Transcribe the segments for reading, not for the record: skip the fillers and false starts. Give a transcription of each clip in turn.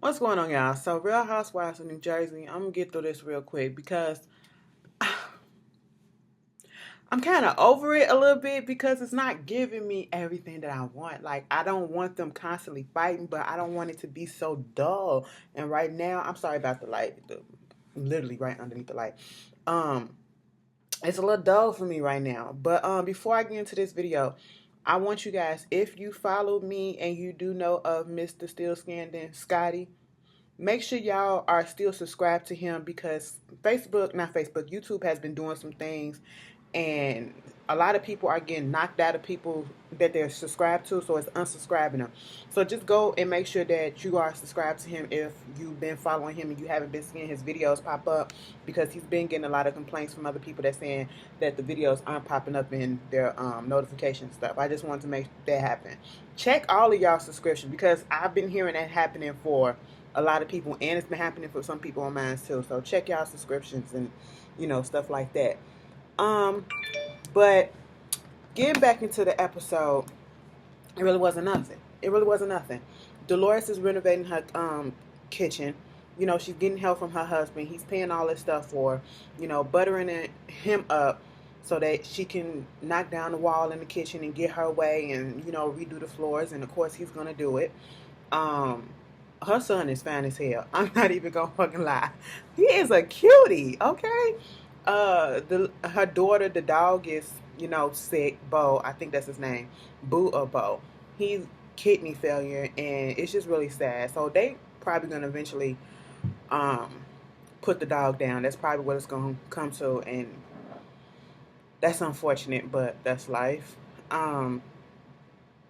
What's going on, y'all? So, Real Housewives of New Jersey, I'm gonna get through this real quick because I'm kind of over it a little bit because it's not giving me everything that I want. Like, I don't want them constantly fighting, but I don't want it to be so dull. And right now, I'm sorry about the light, literally right underneath the light. Um, it's a little dull for me right now. But before I get into this video, I want you guys, if you follow me and you do know of Mr. Still Scandin, Scotty, make sure y'all are still subscribed to him because YouTube has been doing some things, and a lot of people are getting knocked out of people that they're subscribed to, so it's unsubscribing them. So just go and make sure that you are subscribed to him if you've been following him and you haven't been seeing his videos pop up, because he's been getting a lot of complaints from other people that saying that the videos aren't popping up in their notification stuff. I just wanted to make that happen. Check all of y'all subscriptions because I've been hearing that happening for a lot of people, and it's been happening for some people on mine too. So check y'all subscriptions and stuff like that. Um, but getting back into the episode, it really wasn't nothing. It really wasn't nothing. Dolores is renovating her kitchen. She's getting help from her husband. He's paying all this stuff for, buttering him up so that she can knock down the wall in the kitchen and get her way and, redo the floors. And of course, he's gonna do it. Um, Her son is fine as hell. I'm not even gonna fucking lie. He is a cutie, okay? Her daughter, the dog is, sick. Bo, I think that's his name. Boo or Bo. He's kidney failure, and it's just really sad. So they probably gonna eventually um put the dog down. That's probably what it's gonna come to, and that's unfortunate, but that's life. Um,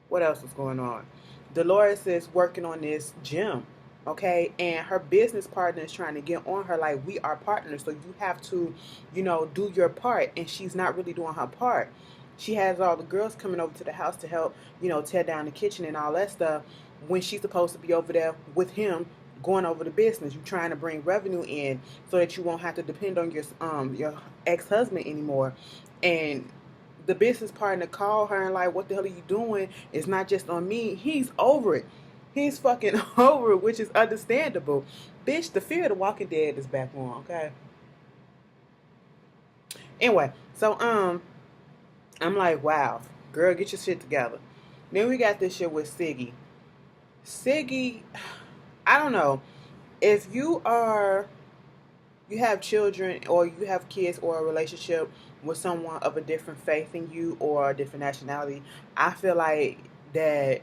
what else is going on? Dolores is working on this gym, okay? And her business partner is trying to get on her like, we are partners, so you have to, do your part. And she's not really doing her part. She has all the girls coming over to the house to help, tear down the kitchen and all that stuff when she's supposed to be over there with him going over the business. You're trying to bring revenue in so that you won't have to depend on your ex-husband anymore. And the business partner called her and like, what the hell are you doing? It's not just on me. He's over it. He's fucking over it, which is understandable. Bitch, the fear of the Walking Dead is back on, okay? Anyway, so I'm like, wow, girl, get your shit together. Then we got this shit with Siggy. Siggy, I don't know. If you have children or you have kids or a relationship with someone of a different faith than you or a different nationality, I feel like that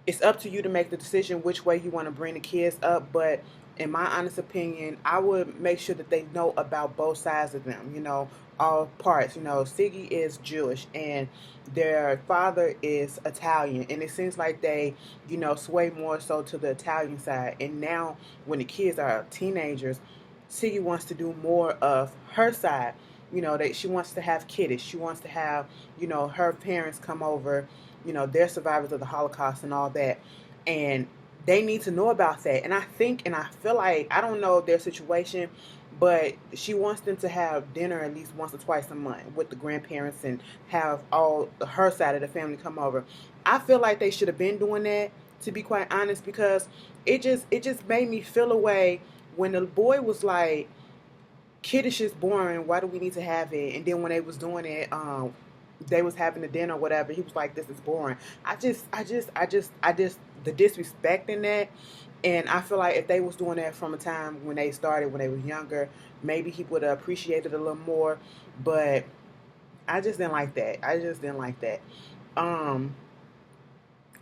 it's up to you to make the decision which way you want to bring the kids up. But in my honest opinion, I would make sure that they know about both sides of them, all parts. Siggy is Jewish and their father is Italian, and it seems like they, sway more so to the Italian side. And now when the kids are teenagers, Siggy wants to do more of her side. That she wants to have kiddies. She wants to have, her parents come over, they're survivors of the Holocaust and all that. And they need to know about that. And I think and I feel like, I don't know their situation, but she wants them to have dinner at least once or twice a month with the grandparents and have all her side of the family come over. I feel like they should have been doing that, to be quite honest, because it just made me feel away when the boy was like, kiddish is boring, why do we need to have it? And then when they was doing it, they was having the dinner or whatever, he was like, this is boring. I just the disrespect in that. And I feel like if they was doing that from a time when they started, when they was younger, maybe he would have appreciated it a little more. But I just didn't like that. I just didn't like that. Um,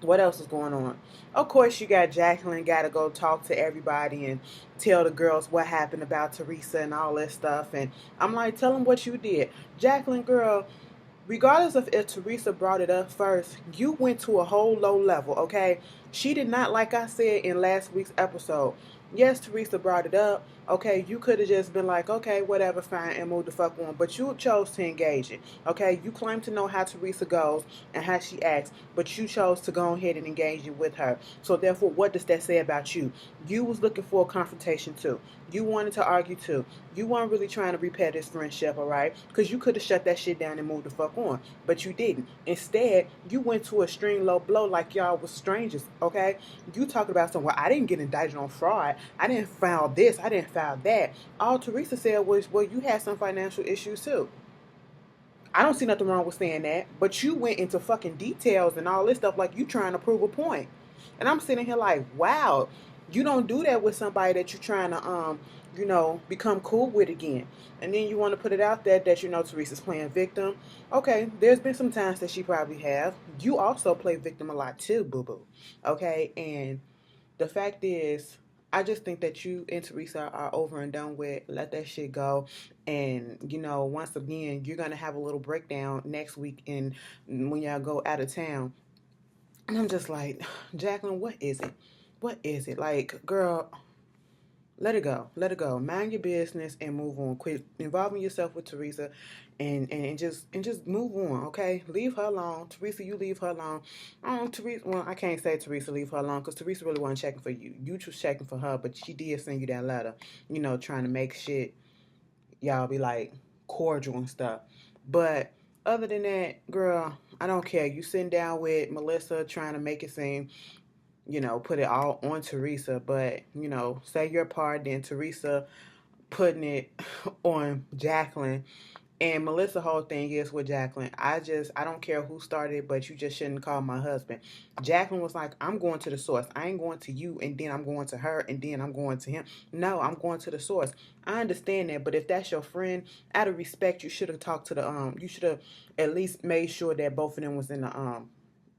what else is going on? Of course, you got Jacqueline got to go talk to everybody and tell the girls what happened about Teresa and all that stuff. And I'm like, tell them what you did. Jacqueline, girl, regardless of if Teresa brought it up first, you went to a whole low level, okay? She did not, like I said in last week's episode. Yes, Teresa brought it up. Okay, you could have just been like, okay, whatever, fine, and move the fuck on. But you chose to engage it. Okay, you claim to know how Teresa goes and how she acts, but you chose to go ahead and engage it with her. So therefore, what does that say about you? You was looking for a confrontation too. You wanted to argue too. You weren't really trying to repair this friendship, all right? Because you could have shut that shit down and moved the fuck on, but you didn't. Instead, you went to a string low blow like y'all was strangers okay? You talking about something, well, I didn't get indicted on fraud. I didn't file this. I didn't file that. All Teresa said was, well, you had some financial issues too. I don't see nothing wrong with saying that, but you went into fucking details and all this stuff like you trying to prove a point. And I'm sitting here like, wow, you don't do that with somebody that you're trying to become cool with again. And then you want to put it out there that Teresa's playing victim. Okay, there's been some times that she probably have. You also play victim a lot too, boo boo. Okay, and the fact is, I just think that you and Teresa are over and done with. Let that shit go. And, once again, you're going to have a little breakdown next week when y'all go out of town. And I'm just like, Jacqueline, what is it? What is it? Like, girl, let it go. Let it go. Mind your business and move on. Quit involving yourself with Teresa and just move on, okay? Leave her alone. Teresa, you leave her alone. Teresa, well, I can't say Teresa leave her alone because Teresa really wasn't checking for you. You was checking for her, but she did send you that letter, trying to make shit y'all be like cordial and stuff. But other than that, girl, I don't care. You sitting down with Melissa trying to make it seem put it all on Teresa, but, say your part, then Teresa putting it on Jacqueline. And Melissa whole thing is with Jacqueline, I don't care who started it, but you just shouldn't call my husband. Jacqueline was like, I'm going to the source. I ain't going to you and then I'm going to her and then I'm going to him. No, I'm going to the source. I understand that, but if that's your friend, out of respect, you should have talked to you should have at least made sure that both of them was in the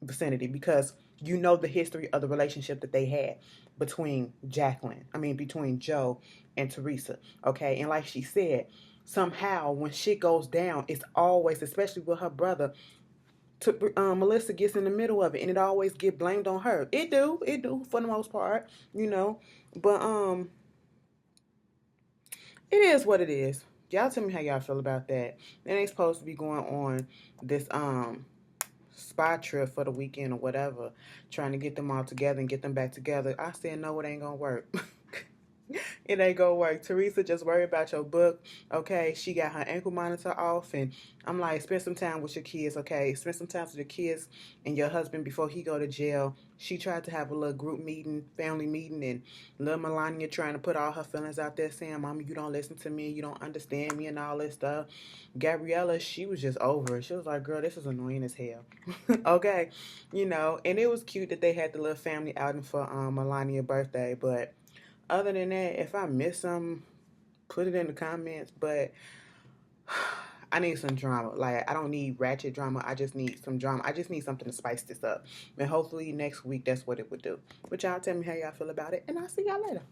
vicinity, because you know the history of the relationship that they had between Joe and Teresa, okay? And like she said, somehow when shit goes down, it's always, especially with her brother, Melissa gets in the middle of it, and it always get blamed on her. It do for the most part, but it is what it is. Y'all tell me how y'all feel about that. They ain't supposed to be going on this spy trip for the weekend or whatever, trying to get them all together and get them back together. I said, no, it ain't gonna work. It ain't gonna work. Teresa, just worry about your book, okay? She got her ankle monitor off, and I'm like, spend some time with your kids, okay? Spend some time with your kids and your husband before he go to jail. She tried to have a little group meeting, family meeting, and little Melania trying to put all her feelings out there, saying, Mama, you don't listen to me, you don't understand me, and all this stuff. Gabriella, she was just over it. She was like, girl, this is annoying as hell. Okay? And it was cute that they had the little family outing for Melania's birthday, but other than that, if I miss something, put it in the comments. But I need some drama. Like, I don't need ratchet drama. I just need some drama. I just need something to spice this up. And hopefully next week, that's what it would do. But y'all tell me how y'all feel about it. And I'll see y'all later.